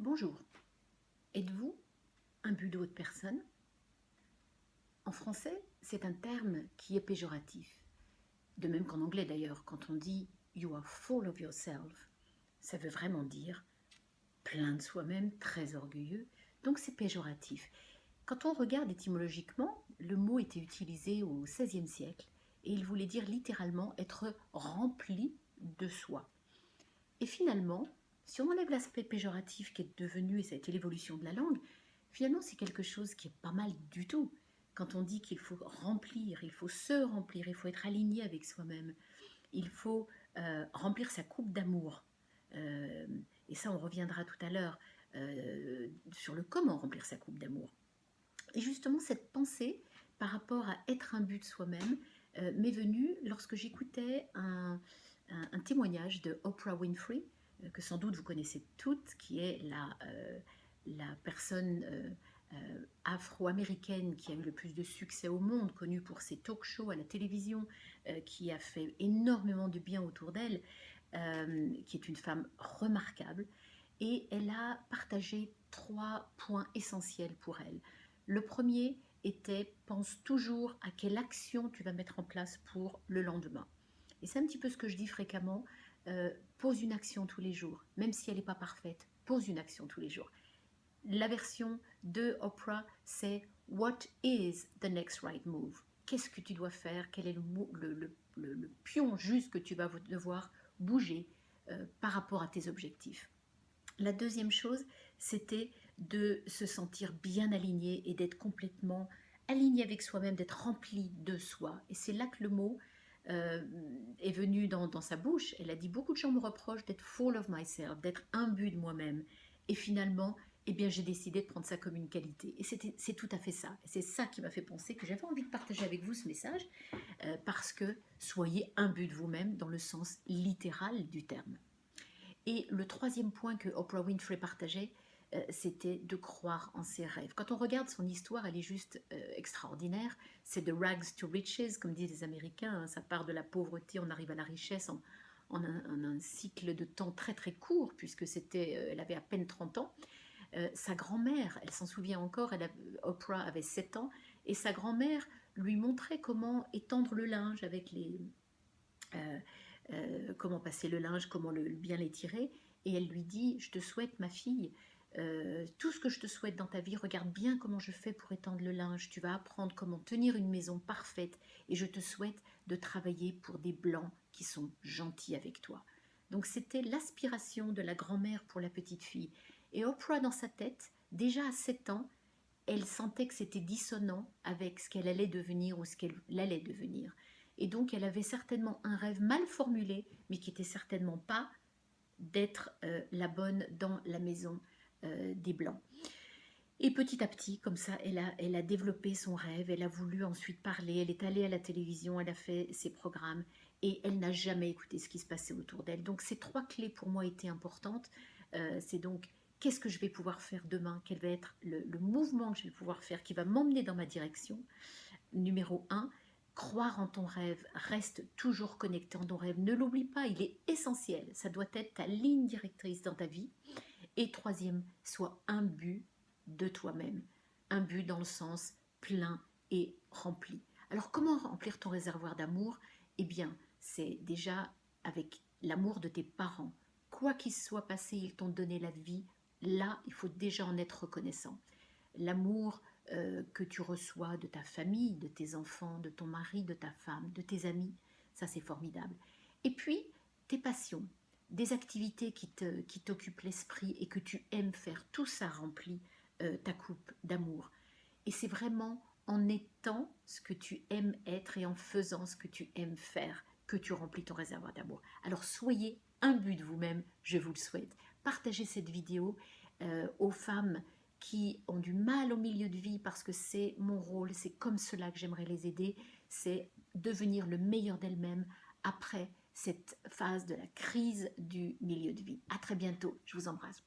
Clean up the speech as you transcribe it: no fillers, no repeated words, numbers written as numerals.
Bonjour, êtes-vous un but de votre personne? En français, c'est un terme qui est péjoratif. De même qu'en anglais d'ailleurs, quand on dit You are full of yourself, ça veut vraiment dire plein de soi-même, très orgueilleux, donc c'est péjoratif. Quand on regarde étymologiquement, le mot était utilisé au XVIe siècle et il voulait dire littéralement être rempli de soi. Et finalement, si on enlève l'aspect péjoratif qui est devenu, et ça a été l'évolution de la langue, finalement c'est quelque chose qui est pas mal du tout. Quand on dit qu'il faut remplir, il faut se remplir, il faut être aligné avec soi-même, il faut remplir sa coupe d'amour. Euh, et ça, on reviendra tout à l'heure sur le comment remplir sa coupe d'amour. Et justement, cette pensée par rapport à être un but de soi-même m'est venue lorsque j'écoutais un témoignage de Oprah Winfrey, que sans doute vous connaissez toutes, qui est la personne afro-américaine qui a eu le plus de succès au monde, connue pour ses talk-shows à la télévision, qui a fait énormément de bien autour d'elle, qui est une femme remarquable. Et elle a partagé 3 points essentiels pour elle. Le premier était, pense toujours à quelle action tu vas mettre en place pour le lendemain. Et c'est un petit peu ce que je dis fréquemment, pose une action tous les jours, même si elle n'est pas parfaite, pose une action tous les jours. La version de Oprah, c'est What is the next right move? Qu'est-ce que tu dois faire? Quel est le pion juste que tu vas devoir bouger par rapport à tes objectifs? La deuxième chose, c'était de se sentir bien aligné et d'être complètement aligné avec soi-même, d'être rempli de soi. Et c'est là que le mot est venu dans sa bouche. Elle a dit, beaucoup de gens me reprochent d'être full of myself, d'être imbu de moi-même. Et finalement, eh bien, j'ai décidé de prendre ça comme une qualité. Et c'est tout à fait ça. Et c'est ça qui m'a fait penser que j'avais envie de partager avec vous ce message, parce que soyez imbu de vous-même dans le sens littéral du terme. Et le troisième point que Oprah Winfrey partageait, c'était de croire en ses rêves. Quand on regarde son histoire, elle est juste extraordinaire. C'est de rags to riches, comme disent les Américains. Hein. Ça part de la pauvreté, on arrive à la richesse en un cycle de temps très très court, puisque elle avait à peine 30 ans. Sa grand-mère, elle s'en souvient encore, Oprah avait 7 ans, et sa grand-mère lui montrait comment étendre le linge avec euh, comment passer le linge, comment bien l'étirer. Et elle lui dit, je te souhaite, ma fille, tout ce que je te souhaite dans ta vie, regarde bien comment je fais pour étendre le linge. Tu vas apprendre comment tenir une maison parfaite et je te souhaite de travailler pour des blancs qui sont gentils avec toi. Donc c'était l'aspiration de la grand-mère pour la petite fille. Et Oprah, dans sa tête, déjà à 7 ans, elle sentait que c'était dissonant avec ce qu'elle allait devenir ou ce qu'elle allait devenir. Et donc, elle avait certainement un rêve mal formulé, mais qui n'était certainement pas d'être la bonne dans la maison des Blancs. Et petit à petit, comme ça, elle a développé son rêve, elle a voulu ensuite parler, elle est allée à la télévision, elle a fait ses programmes, et elle n'a jamais écouté ce qui se passait autour d'elle. Donc ces 3 clés pour moi étaient importantes. C'est donc qu'est-ce que je vais pouvoir faire demain, quel va être le mouvement que je vais pouvoir faire qui va m'emmener dans ma direction. Numéro 1, croire en ton rêve, reste toujours connecté en ton rêve, ne l'oublie pas, il est essentiel, ça doit être ta ligne directrice dans ta vie. Et troisième, sois imbu de toi-même, imbu dans le sens plein et rempli. Alors comment remplir ton réservoir d'amour? Eh bien, c'est déjà avec l'amour de tes parents. Quoi qu'il soit passé, ils t'ont donné la vie. Là, il faut déjà en être reconnaissant. L'amour que tu reçois de ta famille, de tes enfants, de ton mari, de ta femme, de tes amis, ça c'est formidable. Et puis, tes passions, des activités qui t'occupent l'esprit et que tu aimes faire, tout ça remplit ta coupe d'amour. Et c'est vraiment en étant ce que tu aimes être et en faisant ce que tu aimes faire que tu remplis ton réservoir d'amour. Alors soyez imbus de vous-même, je vous le souhaite. Partagez cette vidéo aux femmes qui ont du mal au milieu de vie parce que c'est mon rôle, c'est comme cela que j'aimerais les aider, c'est devenir le meilleur d'elles-mêmes après cette phase de la crise du milieu de vie. À très bientôt, je vous embrasse.